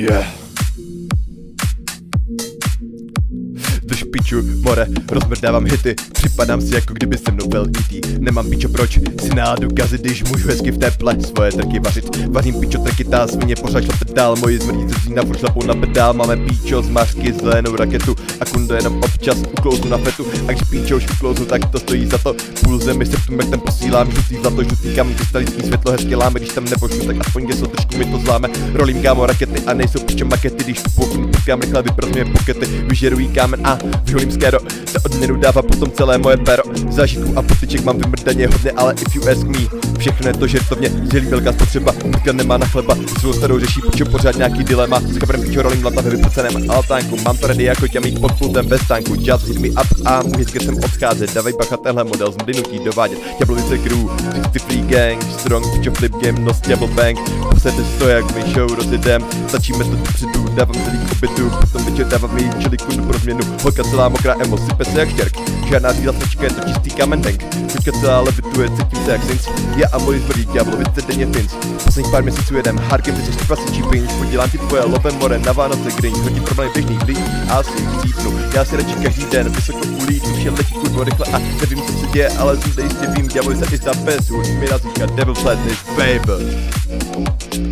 Yeah. Drž piču, more, rozmrdávám hity. Připadám si jako kdyby se mnou byl E.T. Nemám pičo, proč si náladu kazit, když můžu hezky v teple svoje trky vařit. Vařím pičo, trky, tá svině, pořád šlape dál. Moji zmrdíce zína, furt šlapou na pedál. Máme píčo, zmařky, zelenou raketu a kundo jenom občas uklouznu na fetu. A když píčo už uklouznu, tak to stojí za to. Půl zemi septembertem posílám, žlutý zlato, žlutý kamen, krystalický světlo, hezky láme. Když tam nepošlu, tak aspoň geso, trošku mi to zláme. Rolím kámo rakety a nejsou pičo makety, když potkám rychle, vyprosím pokety, vyžerují kámen a vyholím skéro. To odměnu dává potom celé moje pero. Zážitků a potyček mám vymrdaně hodně, ale if you ask me, všechno je to žertovně, zdělí velká spotřeba, mrtka nemá na chleba, svou starou řeší pičo pořád nějaký dilema, s kabrem pičo rolím lata ve vyprceném altánku, mám to ready jako tě mít pod pultem bez stánku, just hit me up a můj hezky sem odcházet, dávej bacha, tenhle model zmdynutí dovádět, Ďáblovice crew, 63 gang, strong, pičo flip game, nos Ďábl bang, posete to jak my show rozjedem, stačíme to dopředu, dávám celý k obytu, potom večer dávám její čeliku pro změnu, holka celá mokrá emo, sype se jak štěrk, žádná řídla sečka, je to čistý kamen tank, kuďka celá levituje, cítím se jak Sins, já a moji tvrdí Ďáblovice denně fins, posledních pár měsíců jedem, hardkem ty jsi klasičí pinč, podělám ti tvoje love more, na Vánoce grinch, hodím problémy běžných lidí a si cítnu, já si radši každý den, vysoko ulítnu, všem letí kurvo rychle a nevím co se děje, ale zde jistě vím, Ďáblovice is the best, hůř mi nazvíka, Devil Flatness, baby.